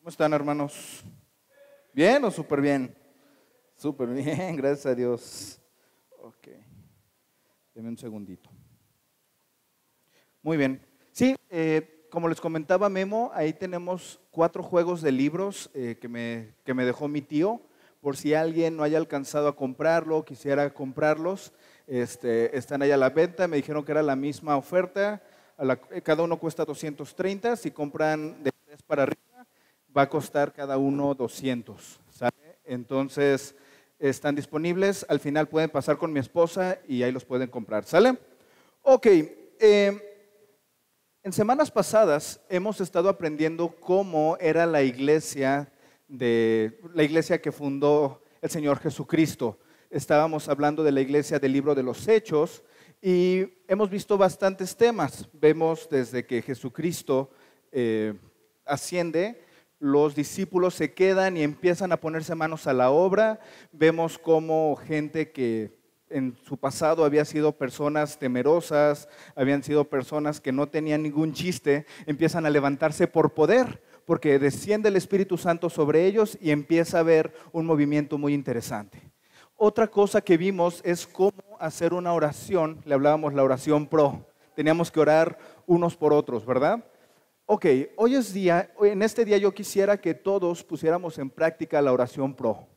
¿Cómo están, hermanos? ¿Bien o súper bien? Súper bien, gracias a Dios. Ok, denme un segundito. Muy bien. Sí, como les comentaba Memo, ahí tenemos 4 juegos de libros que me dejó mi tío. Por si alguien no haya alcanzado a comprarlo, quisiera comprarlos, están ahí a la venta. Me dijeron que era la misma oferta. Cada uno cuesta 230. Si compran de 3 para arriba, va a costar cada uno 200, ¿sale? Entonces, están disponibles. Al final pueden pasar con mi esposa y ahí los pueden comprar, ¿sale? Ok, en semanas pasadas hemos estado aprendiendo cómo era la iglesia que fundó el Señor Jesucristo. Estábamos hablando de la iglesia del libro de los Hechos y hemos visto bastantes temas. Vemos desde que Jesucristo asciende, los discípulos se quedan y empiezan a ponerse manos a la obra. Vemos cómo gente que en su pasado había sido personas temerosas, habían sido personas que no tenían ningún chiste, empiezan a levantarse por poder, porque desciende el Espíritu Santo sobre ellos y empieza a haber un movimiento muy interesante. Otra cosa que vimos es cómo hacer una oración, le hablábamos la oración pro, teníamos que orar unos por otros, ¿verdad? Ok, en este día yo quisiera que todos pusiéramos en práctica la oración pro.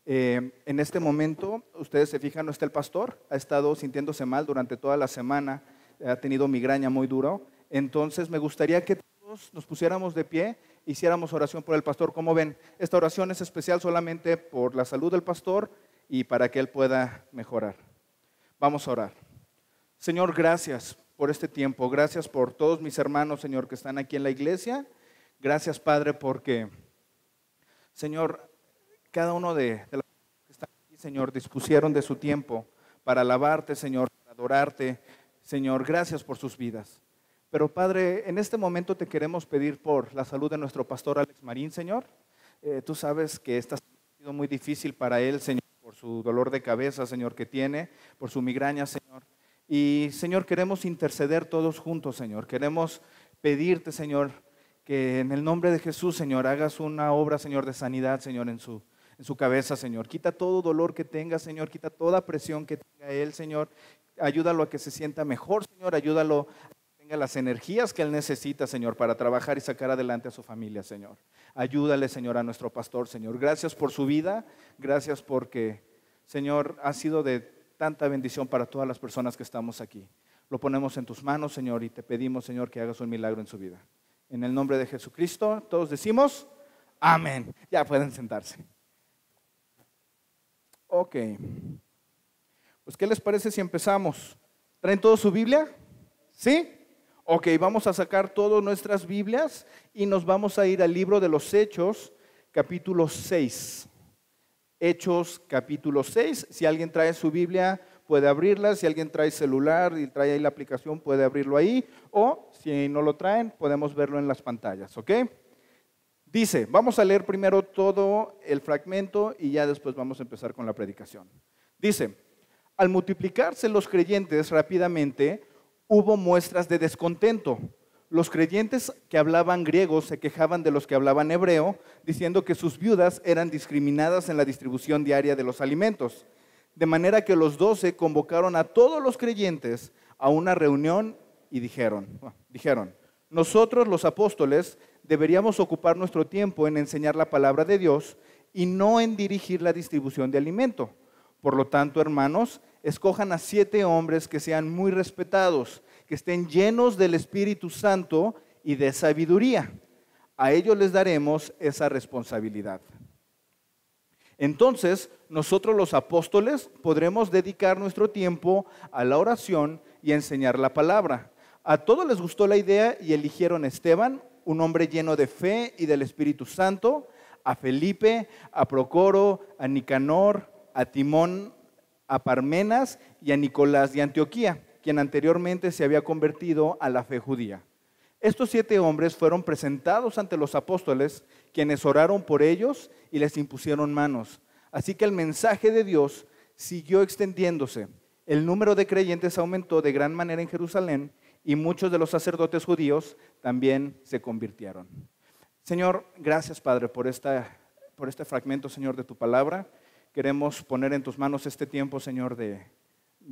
En este momento, ustedes se fijan, no está el pastor, ha estado sintiéndose mal durante toda la semana, ha tenido migraña muy duro. Entonces me gustaría que todos nos pusiéramos de pie, hiciéramos oración por el pastor. Como ven, esta oración es especial solamente por la salud del pastor y para que él pueda mejorar. Vamos a orar. Señor, gracias por este tiempo, gracias por todos mis hermanos, Señor, que están aquí en la iglesia. Gracias, Padre, porque, Señor, cada uno de los que están aquí, Señor, dispusieron de su tiempo para alabarte, Señor, para adorarte. Señor, gracias por sus vidas. Pero, Padre, en este momento te queremos pedir por la salud de nuestro pastor Alex Marín, Señor. Tú sabes que esta ha sido muy difícil para él, Señor, por su dolor de cabeza, Señor, que tiene, por su migraña, Señor. Y, Señor, queremos interceder todos juntos, Señor. Queremos pedirte, Señor, que en el nombre de Jesús, Señor, hagas una obra, Señor, de sanidad, Señor, en su cabeza, Señor. Quita todo dolor que tenga, Señor. Quita toda presión que tenga él, Señor. Ayúdalo a que se sienta mejor, Señor. Ayúdalo a que tenga las energías que él necesita, Señor, para trabajar y sacar adelante a su familia, Señor. Ayúdale, Señor, a nuestro pastor, Señor. Gracias por su vida. Gracias porque, Señor, ha sido de tanta bendición para todas las personas que estamos aquí. Lo ponemos en tus manos, Señor, y te pedimos, Señor, que hagas un milagro en su vida. En el nombre de Jesucristo, todos decimos, amén. Ya pueden sentarse. Ok. Pues, ¿qué les parece si empezamos? ¿Traen toda su Biblia? ¿Sí? Ok, vamos a sacar todas nuestras Biblias y nos vamos a ir al libro de los Hechos, capítulo 6. Hechos capítulo 6, si alguien trae su Biblia puede abrirla, si alguien trae celular y trae ahí la aplicación puede abrirlo ahí, o si no lo traen podemos verlo en las pantallas, ¿ok? Dice, vamos a leer primero todo el fragmento y ya después vamos a empezar con la predicación. Dice, al multiplicarse los creyentes rápidamente, hubo muestras de descontento. Los creyentes que hablaban griego se quejaban de los que hablaban hebreo, diciendo que sus viudas eran discriminadas en la distribución diaria de los alimentos. De manera que los 12 convocaron a todos los creyentes a una reunión y dijeron, nosotros los apóstoles deberíamos ocupar nuestro tiempo en enseñar la palabra de Dios y no en dirigir la distribución de alimento. Por lo tanto, hermanos, escojan a 7 hombres que sean muy respetados, que estén llenos del Espíritu Santo y de sabiduría. A ellos les daremos esa responsabilidad. Entonces, nosotros los apóstoles podremos dedicar nuestro tiempo a la oración y a enseñar la palabra. A todos les gustó la idea y eligieron a Esteban, un hombre lleno de fe y del Espíritu Santo, a Felipe, a Procoro, a Nicanor, a Timón, a Parmenas y a Nicolás de Antioquía, quien anteriormente se había convertido a la fe judía. Estos 7 hombres fueron presentados ante los apóstoles, quienes oraron por ellos y les impusieron manos. Así que el mensaje de Dios siguió extendiéndose. El número de creyentes aumentó de gran manera en Jerusalén y muchos de los sacerdotes judíos también se convirtieron. Señor, gracias, Padre, por este fragmento, Señor, de tu palabra. Queremos poner en tus manos este tiempo, Señor, de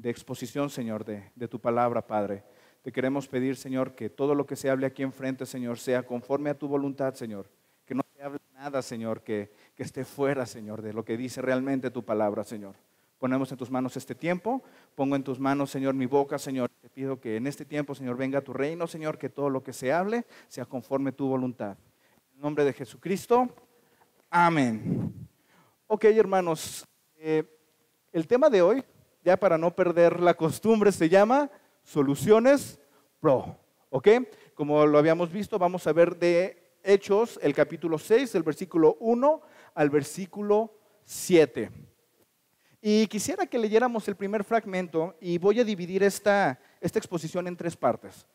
exposición, Señor, de tu palabra, Padre. Te queremos pedir, Señor, que todo lo que se hable aquí enfrente, Señor, sea conforme a tu voluntad, Señor. Que no se hable nada, Señor, que esté fuera, Señor, de lo que dice realmente tu palabra, Señor. Ponemos en tus manos este tiempo. Pongo en tus manos, Señor, mi boca, Señor. Te pido que en este tiempo, Señor, venga tu reino, Señor, que todo lo que se hable sea conforme a tu voluntad. En el nombre de Jesucristo, amén. Ok, hermanos, el tema de hoy, ya para no perder la costumbre, se llama Soluciones Pro. ¿Ok? Como lo habíamos visto, vamos a ver de Hechos, el capítulo 6, el versículo 1 al versículo 7. Y quisiera que leyéramos el primer fragmento y voy a dividir esta exposición en tres partes.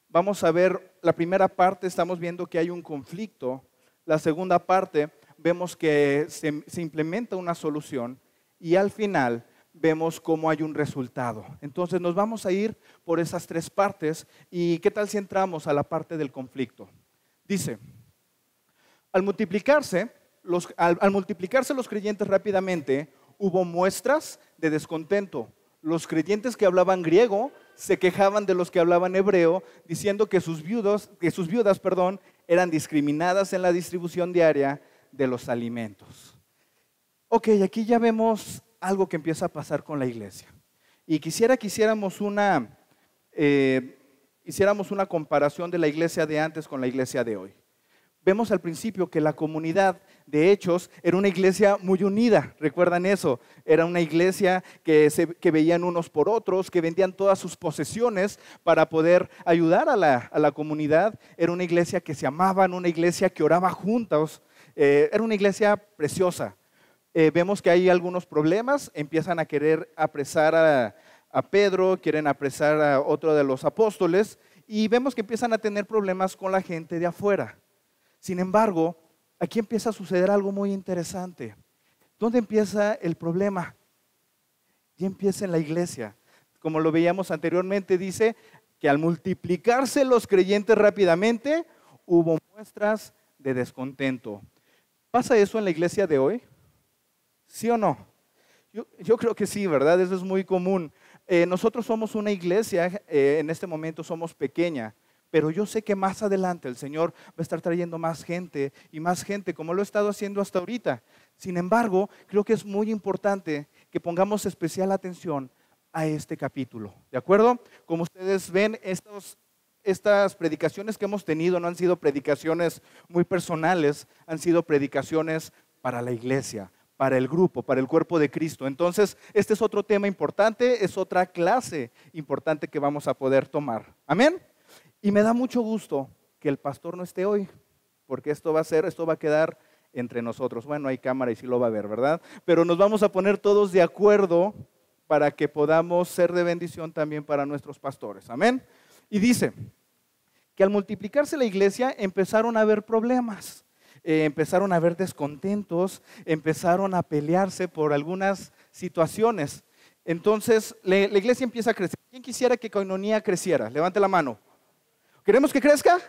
Vamos a ver la primera parte, estamos viendo que hay un conflicto. La segunda parte, vemos que se implementa una solución y al final vemos cómo hay un resultado. Entonces nos vamos a ir por esas tres partes y ¿qué tal si entramos a la parte del conflicto? Dice, al multiplicarse los creyentes rápidamente, hubo muestras de descontento. Los creyentes que hablaban griego se quejaban de los que hablaban hebreo, diciendo que sus viudas, eran discriminadas en la distribución diaria de los alimentos. Ok, aquí ya vemos algo que empieza a pasar con la iglesia. Y quisiera que hiciéramos una comparación de la iglesia de antes con la iglesia de hoy. Vemos al principio que la comunidad de Hechos era una iglesia muy unida, ¿recuerdan eso? Era una iglesia que veían unos por otros, que vendían todas sus posesiones para poder ayudar a la comunidad. Era una iglesia que se amaban, una iglesia que oraba juntos, era una iglesia preciosa. Vemos que hay algunos problemas, empiezan a querer apresar a Pedro, quieren apresar a otro de los apóstoles y vemos que empiezan a tener problemas con la gente de afuera. Sin embargo, aquí empieza a suceder algo muy interesante. ¿Dónde empieza el problema? Y empieza en la iglesia. Como lo veíamos anteriormente, dice que al multiplicarse los creyentes rápidamente, hubo muestras de descontento. ¿Pasa eso en la iglesia de hoy? ¿Sí o no? Yo creo que sí, ¿verdad? Eso es muy común. Nosotros somos una iglesia, en este momento somos pequeña. Pero yo sé que más adelante el Señor va a estar trayendo más gente y más gente como lo ha estado haciendo hasta ahorita. Sin embargo, creo que es muy importante que pongamos especial atención a este capítulo. ¿De acuerdo? Como ustedes ven, estas predicaciones que hemos tenido no han sido predicaciones muy personales, han sido predicaciones para la iglesia, para el grupo, para el cuerpo de Cristo. Entonces, este es otro tema importante, es otra clase importante que vamos a poder tomar. Amén. Y me da mucho gusto que el pastor no esté hoy, porque esto va a quedar entre nosotros. Bueno, hay cámara y sí lo va a ver, ¿verdad? Pero nos vamos a poner todos de acuerdo para que podamos ser de bendición también para nuestros pastores. Amén. Y dice que al multiplicarse la iglesia empezaron a haber problemas, empezaron a haber descontentos, empezaron a pelearse por algunas situaciones. Entonces, la iglesia empieza a crecer. ¿Quién quisiera que Koinonía creciera? Levante la mano. ¿Queremos que crezca?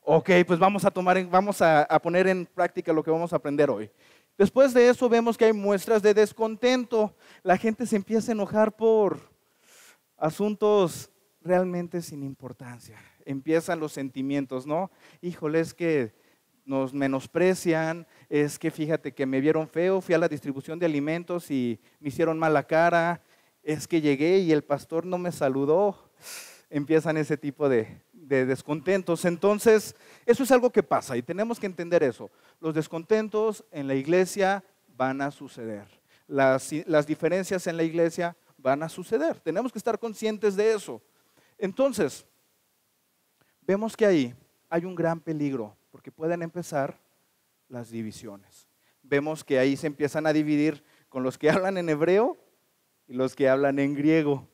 Ok, pues vamos a poner en práctica lo que vamos a aprender hoy. Después de eso vemos que hay muestras de descontento. La gente se empieza a enojar por asuntos realmente sin importancia. Empiezan los sentimientos, ¿no? Híjole, es que nos menosprecian, es que fíjate que me vieron feo, fui a la distribución de alimentos y me hicieron mala cara, es que llegué y el pastor no me saludó. Empiezan ese tipo de descontentos. Entonces, eso es algo que pasa y tenemos que entender eso. Los descontentos en la iglesia van a suceder. Las diferencias en la iglesia van a suceder. Tenemos que estar conscientes de eso. Entonces, vemos que ahí hay un gran peligro porque pueden empezar las divisiones. Vemos que ahí se empiezan a dividir con los que hablan en hebreo y los que hablan en griego.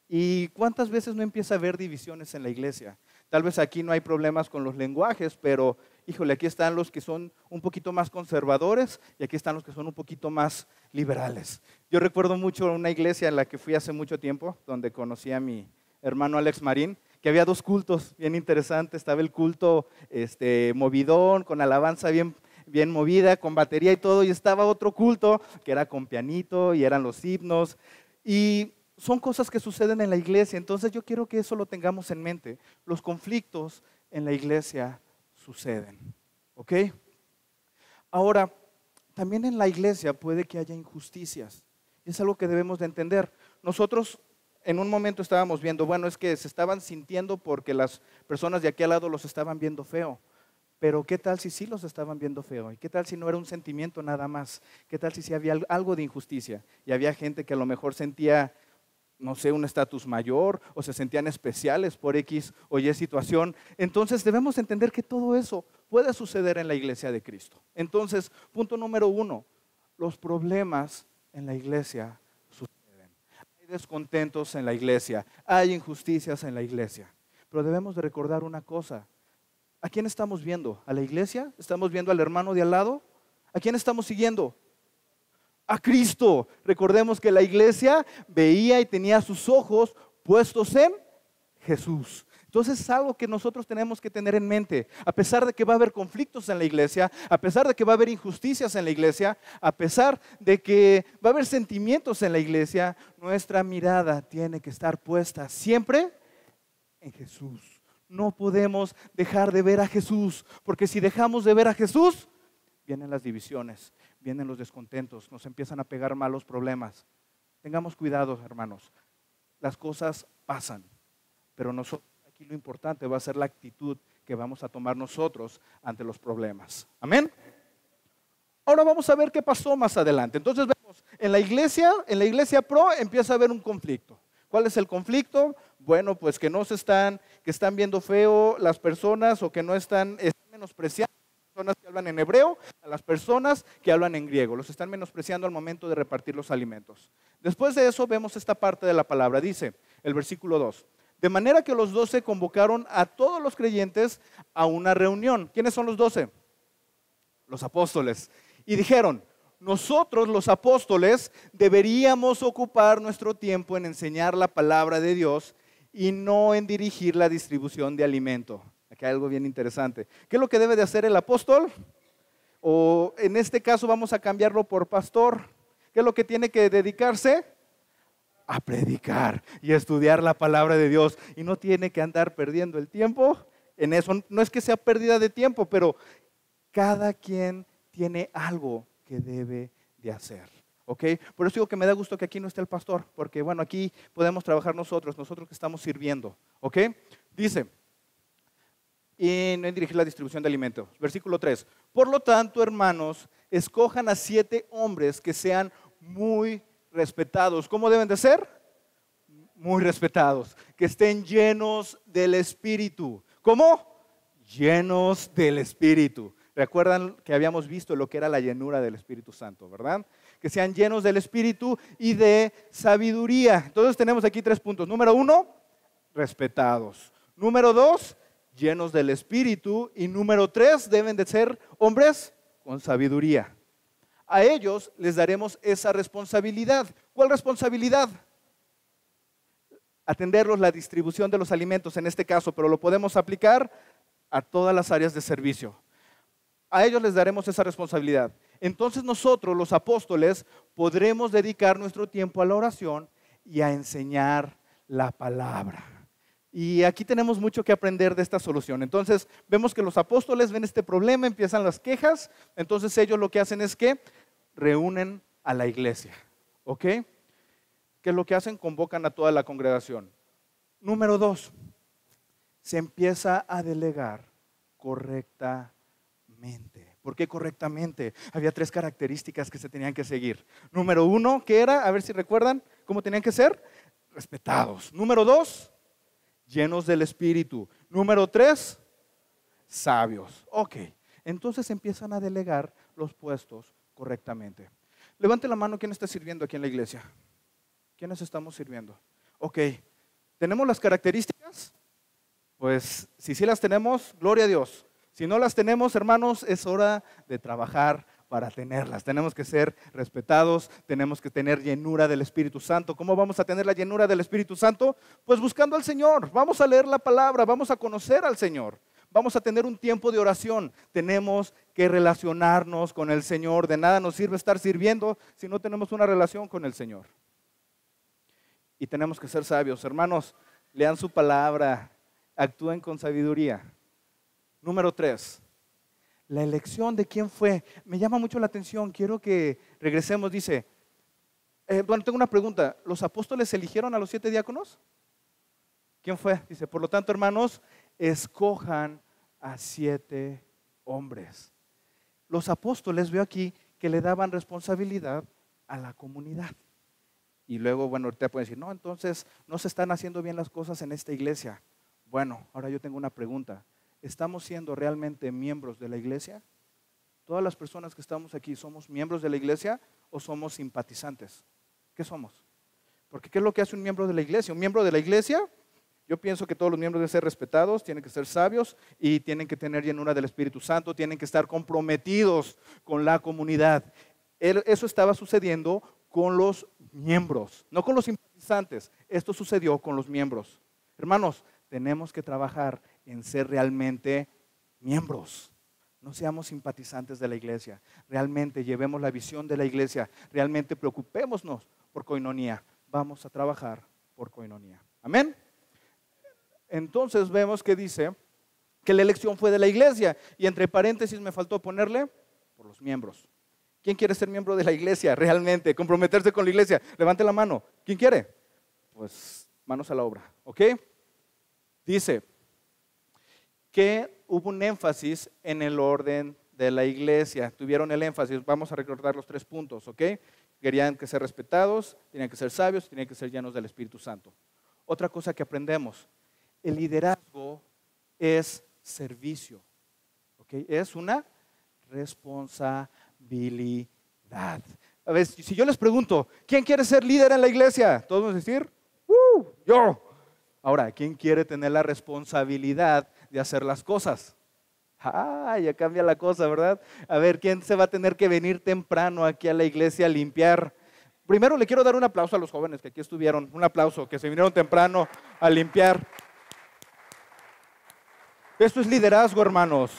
¿Y cuántas veces no empieza a haber divisiones en la iglesia? Tal vez aquí no hay problemas con los lenguajes, pero híjole, aquí están los que son un poquito más conservadores y aquí están los que son un poquito más liberales. Yo recuerdo mucho una iglesia en la que fui hace mucho tiempo, donde conocí a mi hermano Alex Marín, que había dos cultos bien interesantes. Estaba el culto movidón, con alabanza bien movida, con batería y todo, y estaba otro culto que era con pianito y eran los himnos. Y son cosas que suceden en la iglesia. Entonces yo quiero que eso lo tengamos en mente. Los conflictos en la iglesia suceden, ¿ok? Ahora, también en la iglesia puede que haya injusticias. Y es algo que debemos de entender. Nosotros en un momento estábamos viendo, bueno, es que se estaban sintiendo porque las personas de aquí al lado los estaban viendo feo. Pero ¿qué tal si sí los estaban viendo feo? ¿Y qué tal si no era un sentimiento nada más? ¿Qué tal si sí había algo de injusticia? Y había gente que a lo mejor sentía, no sé, un estatus mayor o se sentían especiales por X o Y situación. Entonces debemos entender que todo eso puede suceder en la iglesia de Cristo. Entonces, punto número 1, los problemas en la iglesia suceden. Hay descontentos en la iglesia, hay injusticias en la iglesia. Pero debemos de recordar una cosa. ¿A quién estamos viendo? ¿A la iglesia? ¿Estamos viendo al hermano de al lado? ¿A quién estamos siguiendo? A Cristo. Recordemos que la iglesia veía y tenía sus ojos puestos en Jesús. Entonces es algo que nosotros tenemos que tener en mente. A pesar de que va a haber conflictos en la iglesia, a pesar de que va a haber injusticias en la iglesia, a pesar de que va a haber sentimientos en la iglesia, nuestra mirada tiene que estar puesta siempre en Jesús. No podemos dejar de ver a Jesús, porque si dejamos de ver a Jesús, vienen las divisiones, vienen los descontentos, nos empiezan a pegar malos problemas. Tengamos cuidado, hermanos. Las cosas pasan, pero nosotros, aquí lo importante va a ser la actitud que vamos a tomar nosotros ante los problemas. Amén. Ahora vamos a ver qué pasó más adelante. Entonces vemos, en la iglesia pro empieza a haber un conflicto. ¿Cuál es el conflicto? Bueno, pues que están viendo feo las personas o que no están menospreciando a las personas que hablan en hebreo, a las personas que hablan en griego. Los están menospreciando al momento de repartir los alimentos. Después de eso vemos esta parte de la palabra. Dice el versículo 2. De manera que los 12 convocaron a todos los creyentes a una reunión. ¿Quiénes son los 12? Los apóstoles. Y dijeron, nosotros los apóstoles deberíamos ocupar nuestro tiempo en enseñar la palabra de Dios y no en dirigir la distribución de alimento. Aquí hay algo bien interesante. ¿Qué es lo que debe de hacer el apóstol? O en este caso vamos a cambiarlo por pastor. ¿Qué es lo que tiene que dedicarse? A predicar y a estudiar la palabra de Dios. Y no tiene que andar perdiendo el tiempo en eso. No es que sea pérdida de tiempo, pero cada quien tiene algo que debe de hacer. ¿Ok? Por eso digo que me da gusto que aquí no esté el pastor, porque bueno, aquí podemos trabajar nosotros que estamos sirviendo. ¿Ok? Dice, y no en dirigir la distribución de alimentos. Versículo 3. Por lo tanto, hermanos, escojan a 7 hombres que sean muy respetados. ¿Cómo deben de ser? Muy respetados. Que estén llenos del Espíritu. ¿Cómo? Llenos del Espíritu. Recuerdan que habíamos visto lo que era la llenura del Espíritu Santo, ¿verdad? Que sean llenos del Espíritu y de sabiduría. Entonces tenemos aquí 3 puntos. Número 1, respetados. Número 2, llenos del Espíritu. Y número 3, deben de ser hombres con sabiduría. A ellos les daremos esa responsabilidad. ¿Cuál responsabilidad? Atenderlos la distribución de los alimentos en este caso, pero lo podemos aplicar a todas las áreas de servicio. A ellos les daremos esa responsabilidad. Entonces nosotros, los apóstoles, podremos dedicar nuestro tiempo a la oración y a enseñar la palabra. Y aquí tenemos mucho que aprender de esta solución. Entonces vemos que los apóstoles ven este problema, empiezan las quejas. Entonces ellos lo que hacen es que reúnen a la iglesia. ¿Ok? ¿Qué es lo que hacen? Convocan a toda la congregación. Número 2, se empieza a delegar correctamente. ¿Por qué correctamente? Había 3 características que se tenían que seguir. Número 1, ¿qué era? A ver si recuerdan cómo tenían que ser. Respetados. Número 2, llenos del Espíritu. Número 3, sabios. Ok, entonces empiezan a delegar los puestos correctamente. Levante la mano, ¿quién está sirviendo aquí en la iglesia? ¿Quiénes estamos sirviendo? Ok, ¿tenemos las características? Pues si sí las tenemos, gloria a Dios. Si no las tenemos, hermanos, es hora de trabajar para tenerlas. Tenemos que ser respetados, tenemos que tener llenura del Espíritu Santo. ¿Cómo vamos a tener la llenura del Espíritu Santo? Pues buscando al Señor. Vamos a leer la palabra, vamos a conocer al Señor. Vamos a tener un tiempo de oración. Tenemos que relacionarnos con el Señor. De nada nos sirve estar sirviendo si no tenemos una relación con el Señor. Y tenemos que ser sabios. Hermanos, lean su palabra, actúen con sabiduría. Número 3, la elección de quién fue. Me llama mucho la atención, quiero que regresemos. Dice, tengo una pregunta. ¿Los apóstoles eligieron a los 7 diáconos? ¿Quién fue? Dice, por lo tanto, hermanos, escojan a 7 hombres. Los apóstoles, veo aquí, que le daban responsabilidad a la comunidad. Y luego, bueno, ahorita pueden decir, no, entonces no se están haciendo bien las cosas en esta iglesia. Bueno, ahora yo tengo una pregunta. ¿Estamos siendo realmente miembros de la iglesia? ¿Todas las personas que estamos aquí somos miembros de la iglesia o somos simpatizantes? ¿Qué somos? Porque ¿qué es lo que hace un miembro de la iglesia? Un miembro de la iglesia, yo pienso que todos los miembros deben ser respetados, tienen que ser sabios y tienen que tener llenura del Espíritu Santo, tienen que estar comprometidos con la comunidad. Eso estaba sucediendo con los miembros, no con los simpatizantes. Esto sucedió con los miembros. Hermanos, tenemos que trabajar en ser realmente miembros. No seamos simpatizantes de la iglesia. Realmente llevemos la visión de la iglesia. Realmente preocupémonos por coinonía. Vamos a trabajar por coinonía. Amén. Entonces vemos que dice que la elección fue de la iglesia. Y entre paréntesis me faltó ponerle por los miembros. ¿Quién quiere ser miembro de la iglesia realmente? Comprometerse con la iglesia. Levante la mano. ¿Quién quiere? Pues manos a la obra. ¿Ok? Dice que hubo un énfasis en el orden de la iglesia. Tuvieron el énfasis. Vamos a recordar los 3 puntos. ¿Ok? Querían que ser respetados, tenían que ser sabios, tenían que ser llenos del Espíritu Santo. Otra cosa que aprendemos. El liderazgo es servicio. ¿Ok? Es una responsabilidad. A ver, si yo les pregunto, ¿quién quiere ser líder en la iglesia? Todos van a decir, yo. Ahora, ¿quién quiere tener la responsabilidad de hacer las cosas? Ya cambia la cosa, ¿verdad? A ver, ¿quién se va a tener que venir temprano aquí a la iglesia a limpiar? Primero le quiero dar un aplauso a los jóvenes que aquí estuvieron, un aplauso, que se vinieron temprano a limpiar. Esto es liderazgo, hermanos.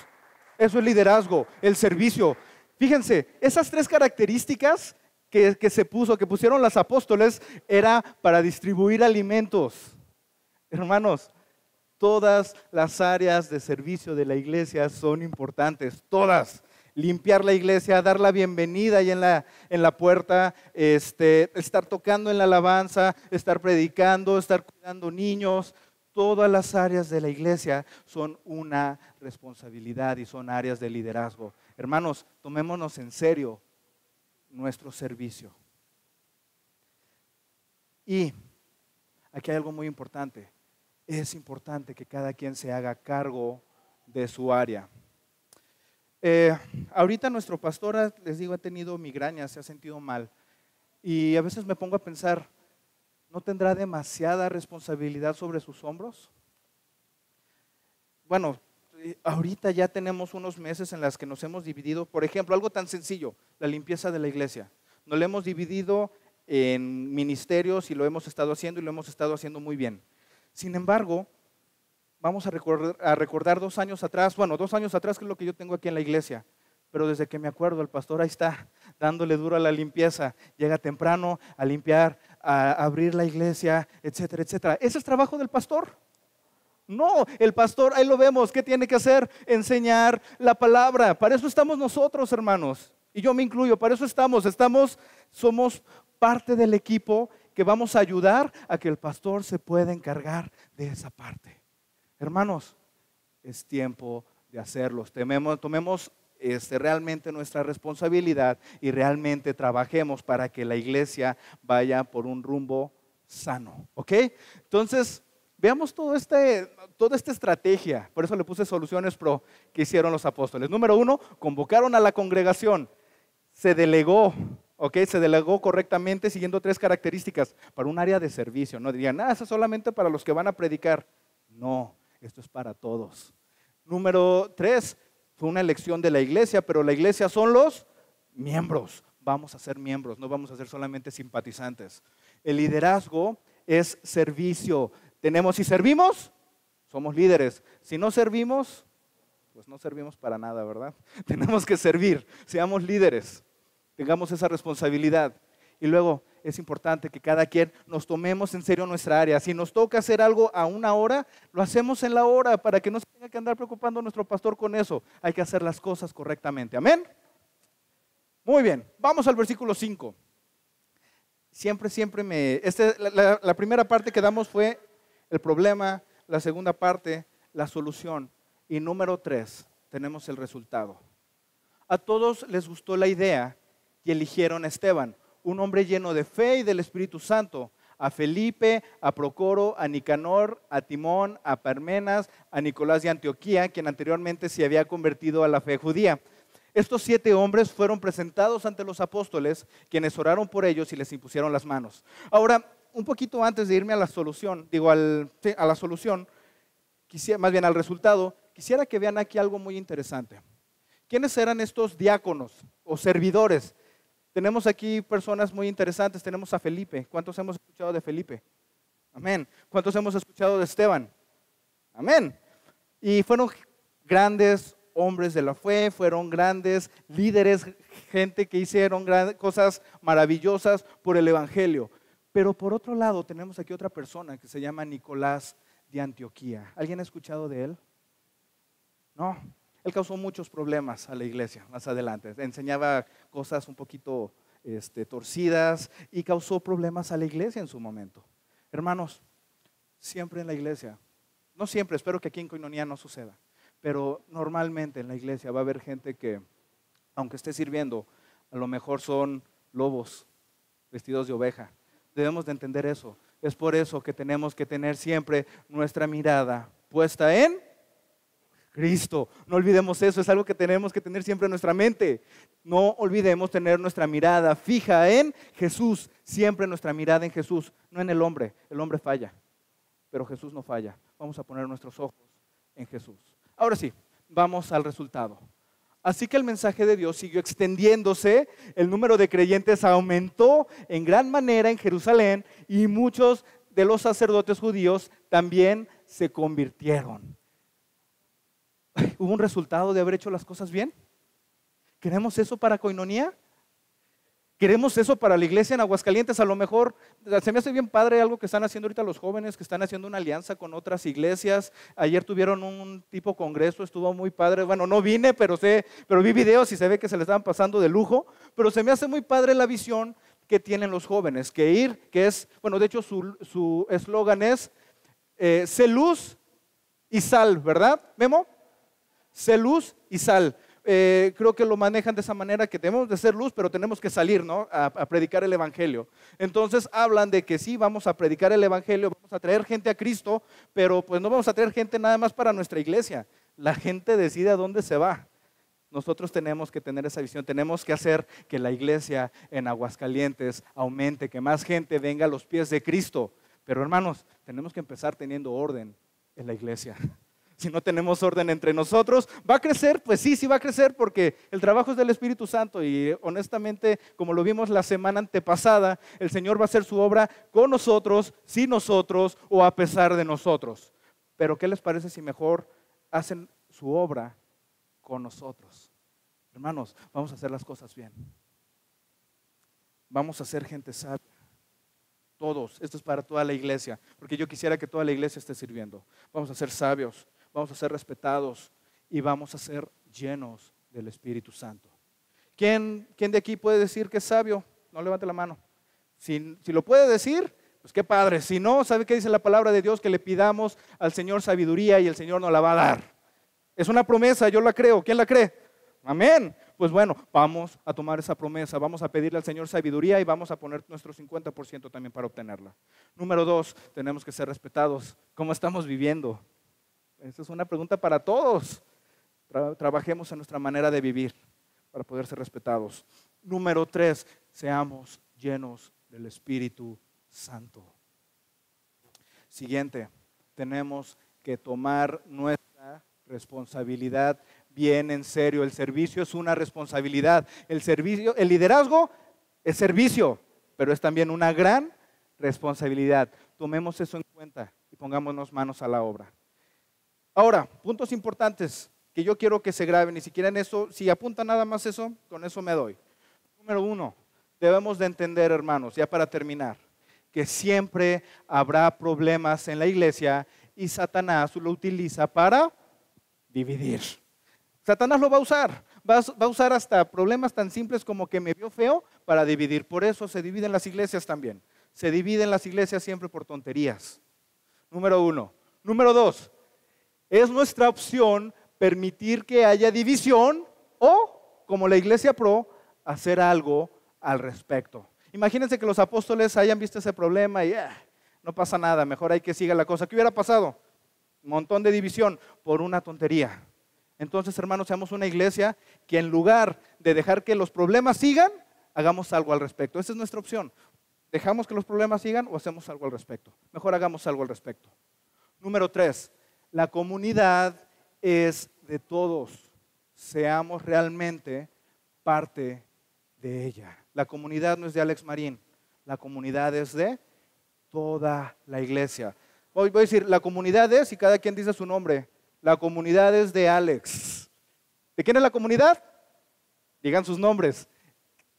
Eso es liderazgo, el servicio. Fíjense, esas 3 características que pusieron las apóstoles era para distribuir alimentos. Hermanos, todas las áreas de servicio de la iglesia son importantes, todas. Limpiar la iglesia, dar la bienvenida ahí en la puerta, estar tocando en la alabanza, estar predicando, estar cuidando niños. Todas las áreas de la iglesia son una responsabilidad y son áreas de liderazgo. Hermanos, tomémonos en serio nuestro servicio. Y aquí hay algo muy importante. Es importante que cada quien se haga cargo de su área. Ahorita nuestro pastor, les digo, ha tenido migraña, se ha sentido mal. Y a veces me pongo a pensar, ¿no tendrá demasiada responsabilidad sobre sus hombros? Bueno, ahorita ya tenemos unos meses en los que nos hemos dividido, por ejemplo, algo tan sencillo, la limpieza de la iglesia. Nos lo hemos dividido en ministerios y lo hemos estado haciendo y lo hemos estado haciendo muy bien. Sin embargo, vamos a recordar 2 años atrás, 2 años atrás, que es lo que yo tengo aquí en la iglesia. Pero desde que me acuerdo, el pastor ahí está, dándole duro a la limpieza. Llega temprano a limpiar, a abrir la iglesia, etcétera, etcétera. ¿Ese es trabajo del pastor? No, el pastor, ahí lo vemos, ¿qué tiene que hacer? Enseñar la palabra. Para eso estamos nosotros, hermanos. Y yo me incluyo, para eso somos parte del equipo que vamos a ayudar a que el pastor se pueda encargar de esa parte. Hermanos, es tiempo de hacerlos. Tomemos realmente nuestra responsabilidad y realmente trabajemos para que la iglesia vaya por un rumbo sano. ¿Ok? Entonces, veamos toda esta estrategia. Por eso le puse soluciones pro que hicieron los apóstoles. Número 1, convocaron a la congregación. Se delegó. ¿Ok? Se delegó correctamente siguiendo 3 características para un área de servicio. No dirían, eso es solamente para los que van a predicar. No, esto es para todos. Número 3, fue una elección de la iglesia, pero la iglesia son los miembros. Vamos a ser miembros, no vamos a ser solamente simpatizantes. El liderazgo es servicio. Si servimos, somos líderes. Si no servimos, pues no servimos para nada, ¿verdad? Tenemos que servir, seamos líderes, tengamos esa responsabilidad. Y luego es importante que cada quien nos tomemos en serio nuestra área. Si nos toca hacer algo a una hora, lo hacemos en la hora para que no se tenga que andar preocupando nuestro pastor con eso. Hay que hacer las cosas correctamente. ¿Amén? Muy bien, vamos al versículo 5. La primera parte que damos fue el problema, la segunda parte, la solución. Y número 3, tenemos el resultado. A todos les gustó la idea y eligieron a Esteban, un hombre lleno de fe y del Espíritu Santo, a Felipe, a Procoro, a Nicanor, a Timón, a Parmenas, a Nicolás de Antioquía, quien anteriormente se había convertido a la fe judía. Estos 7 hombres fueron presentados ante los apóstoles, quienes oraron por ellos y les impusieron las manos. Ahora, un poquito antes de irme a la solución, más bien al resultado, quisiera que vean aquí algo muy interesante. ¿Quiénes eran estos diáconos o servidores? Tenemos aquí personas muy interesantes. Tenemos a Felipe. ¿Cuántos hemos escuchado de Felipe? Amén. ¿Cuántos hemos escuchado de Esteban? Amén. Y fueron grandes hombres de la fe, fueron grandes líderes, gente que hicieron cosas maravillosas por el Evangelio. Pero por otro lado tenemos aquí otra persona que se llama Nicolás de Antioquía. ¿Alguien ha escuchado de él? No. Él causó muchos problemas a la iglesia más adelante. Enseñaba cosas un poquito torcidas y causó problemas a la iglesia en su momento. Hermanos, siempre en la iglesia, no siempre, espero que aquí en Koinonia no suceda, pero normalmente en la iglesia va a haber gente que, aunque esté sirviendo, a lo mejor son lobos vestidos de oveja. Debemos de entender eso. Es por eso que tenemos que tener siempre nuestra mirada puesta en Cristo. No olvidemos eso, es algo que tenemos que tener siempre en nuestra mente. No olvidemos tener nuestra mirada fija en Jesús, siempre nuestra mirada en Jesús, no en el hombre. El hombre falla, pero Jesús no falla. Vamos a poner nuestros ojos en Jesús. Ahora sí, vamos al resultado. Así que el mensaje de Dios siguió extendiéndose, el número de creyentes aumentó en gran manera en Jerusalén y muchos de los sacerdotes judíos también se convirtieron. ¿Hubo un resultado de haber hecho las cosas bien? ¿Queremos eso para Koinonia? ¿Queremos eso para la iglesia en Aguascalientes? A lo mejor se me hace bien padre algo que están haciendo ahorita los jóvenes, que están haciendo una alianza con otras iglesias. Ayer tuvieron un tipo congreso, estuvo muy padre. Bueno, no vine, pero vi videos y se ve que se les estaban pasando de lujo. Pero se me hace muy padre la visión que tienen los jóvenes, de hecho su eslogan es sé luz y sal, ¿verdad, Memo? Sé luz y sal. Creo que lo manejan de esa manera, que debemos de ser luz, pero tenemos que salir, ¿no? a predicar el Evangelio. Entonces hablan de que sí, vamos a predicar el Evangelio, vamos a traer gente a Cristo, pero pues no vamos a traer gente nada más para nuestra iglesia. La gente decide a dónde se va. Nosotros tenemos que tener esa visión, tenemos que hacer que la iglesia en Aguascalientes aumente, que más gente venga a los pies de Cristo. Pero hermanos, tenemos que empezar teniendo orden en la iglesia. Si no tenemos orden entre nosotros, ¿va a crecer? Pues sí va a crecer, porque el trabajo es del Espíritu Santo y honestamente, como lo vimos la semana antepasada, el Señor va a hacer su obra con nosotros, sin nosotros o a pesar de nosotros. Pero ¿qué les parece si mejor hacen su obra con nosotros? Hermanos, vamos a hacer las cosas bien. Vamos a ser gente sabia. Todos, esto es para toda la iglesia, porque yo quisiera que toda la iglesia esté sirviendo. Vamos a ser sabios, vamos a ser respetados y vamos a ser llenos del Espíritu Santo. ¿Quién de aquí puede decir que es sabio? No levante la mano. Si lo puede decir, pues qué padre. Si no, ¿sabe qué dice la palabra de Dios? Que le pidamos al Señor sabiduría y el Señor nos la va a dar. Es una promesa, yo la creo. ¿Quién la cree? Amén. Pues bueno, vamos a tomar esa promesa, vamos a pedirle al Señor sabiduría y vamos a poner nuestro 50% también para obtenerla. Número 2, tenemos que ser respetados. ¿Cómo estamos viviendo? Esta es una pregunta para todos. Trabajemos en nuestra manera de vivir para poder ser respetados. Número 3, seamos llenos del Espíritu Santo. Siguiente, tenemos que tomar nuestra responsabilidad bien en serio. El servicio es una responsabilidad. El liderazgo es servicio, pero es también una gran responsabilidad. Tomemos eso en cuenta y pongámonos manos a la obra. Ahora, puntos importantes que yo quiero que se graben, y si quieren eso, si apuntan nada más eso, con eso me doy. Número 1, debemos de entender, hermanos, ya para terminar, que siempre habrá problemas en la iglesia y Satanás lo utiliza para dividir. Satanás lo va a usar. Va a usar hasta problemas tan simples como que me vio feo para dividir. Por eso se dividen las iglesias también. Se dividen las iglesias siempre por tonterías. Número 1. Número 2. Es nuestra opción permitir que haya división o, como la Iglesia Pro, hacer algo al respecto. Imagínense que los apóstoles hayan visto ese problema y no pasa nada, mejor hay que siga la cosa. ¿Qué hubiera pasado? Un montón de división por una tontería. Entonces, hermanos, seamos una iglesia que en lugar de dejar que los problemas sigan, hagamos algo al respecto. Esa es nuestra opción. ¿Dejamos que los problemas sigan o hacemos algo al respecto? Mejor hagamos algo al respecto. Número 3, la comunidad es de todos. Seamos realmente parte de ella. La comunidad no es de Alex Marín, la comunidad es de toda la iglesia. Voy a decir, la comunidad es, y cada quien dice su nombre, la comunidad es de Alex. ¿De quién es la comunidad? Digan sus nombres.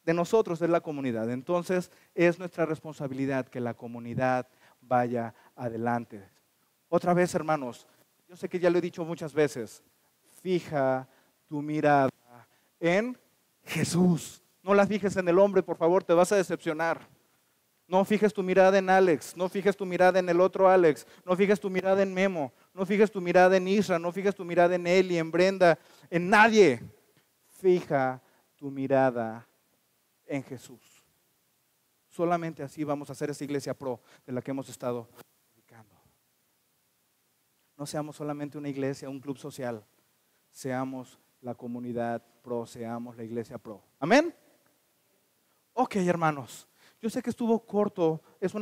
De nosotros es la comunidad. Entonces es nuestra responsabilidad que la comunidad vaya adelante. Otra vez, hermanos, yo sé que ya lo he dicho muchas veces, fija tu mirada en Jesús. No la fijes en el hombre, por favor, te vas a decepcionar. No fijes tu mirada en Alex, no fijes tu mirada en el otro Alex, no fijes tu mirada en Memo, no fijes tu mirada en Isra, no fijes tu mirada en Eli, en Brenda, en nadie. Fija tu mirada en Jesús. Solamente así vamos a hacer esa iglesia pro de la que hemos estado predicando. No seamos solamente una iglesia, un club social. Seamos la comunidad pro, seamos la iglesia pro. ¿Amén? Ok, hermanos. Yo sé que estuvo corto, es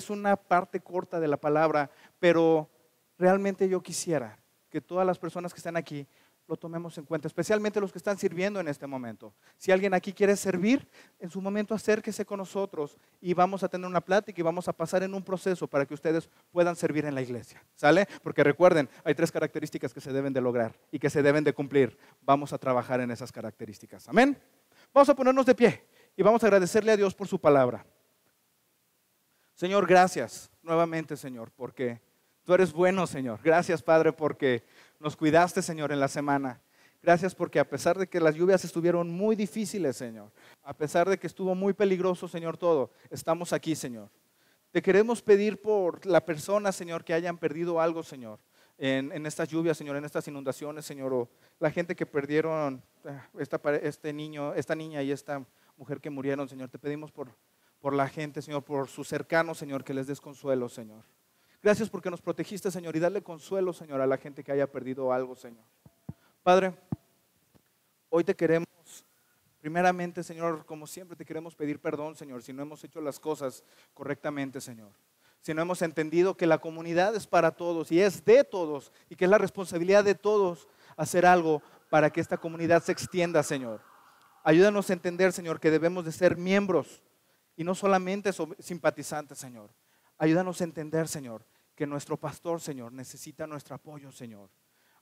una parte corta de la palabra, pero realmente yo quisiera que todas las personas que están aquí lo tomemos en cuenta, especialmente los que están sirviendo en este momento. Si alguien aquí quiere servir, en su momento acérquese con nosotros y vamos a tener una plática y vamos a pasar en un proceso para que ustedes puedan servir en la iglesia. ¿Sale? Porque recuerden, hay 3 características que se deben de lograr y que se deben de cumplir. Vamos a trabajar en esas características. Amén. Vamos a ponernos de pie y vamos a agradecerle a Dios por su palabra. Señor, gracias nuevamente, Señor, porque tú eres bueno, Señor. Gracias, Padre, porque nos cuidaste, Señor, en la semana. Gracias porque a pesar de que las lluvias estuvieron muy difíciles, Señor, a pesar de que estuvo muy peligroso, Señor, todo, estamos aquí, Señor. Te queremos pedir por la persona, Señor, que hayan perdido algo, Señor, en estas lluvias, Señor, en estas inundaciones, Señor, o la gente que perdieron esta niña y esta mujer que murieron, Señor. Te pedimos por la gente, Señor, por sus cercanos, Señor, que les des consuelo, Señor. Gracias porque nos protegiste, Señor, y dale consuelo, Señor, a la gente que haya perdido algo, Señor. Padre, hoy te queremos, primeramente, Señor, como siempre, te queremos pedir perdón, Señor, si no hemos hecho las cosas correctamente, Señor. Si no hemos entendido que la comunidad es para todos y es de todos y que es la responsabilidad de todos hacer algo para que esta comunidad se extienda, Señor. Ayúdanos a entender, Señor, que debemos de ser miembros y no solamente simpatizantes, Señor. Ayúdanos a entender, Señor, que nuestro pastor, Señor, necesita nuestro apoyo, Señor.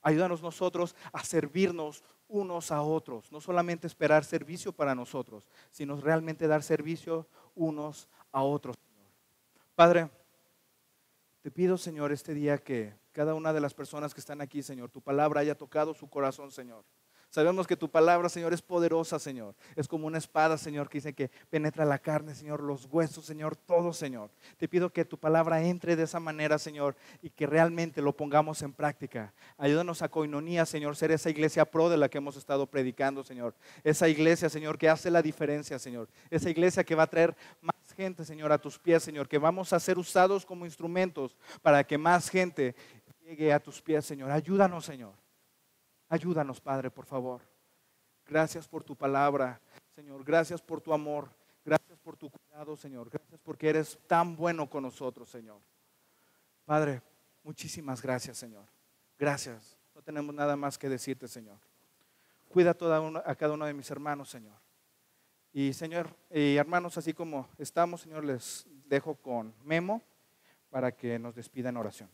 Ayúdanos nosotros a servirnos unos a otros, no solamente esperar servicio para nosotros, sino realmente dar servicio unos a otros, Señor. Padre, te pido, Señor, este día que cada una de las personas que están aquí, Señor, tu palabra haya tocado su corazón, Señor. Sabemos que tu palabra, Señor, es poderosa, Señor. Es como una espada, Señor, que dice que penetra la carne, Señor, los huesos, Señor, todo, Señor. Te pido que tu palabra entre de esa manera, Señor, y que realmente lo pongamos en práctica. Ayúdanos a Koinonía, Señor, ser esa iglesia pro de la que hemos estado predicando, Señor. Esa iglesia, Señor, que hace la diferencia, Señor. Esa iglesia que va a traer más gente, Señor, a tus pies, Señor. Que vamos a ser usados como instrumentos para que más gente llegue a tus pies, Señor. Ayúdanos, Señor. Ayúdanos, Padre, por favor. Gracias por tu palabra, Señor. Gracias por tu amor. Gracias por tu cuidado, Señor. Gracias porque eres tan bueno con nosotros, Señor. Padre, muchísimas gracias, Señor. Gracias. No te tenemos nada más que decirte, Señor. Cuida a cada uno de mis hermanos, Señor. Y Señor, hermanos, así como estamos, Señor, les dejo con Memo para que nos despida en oración.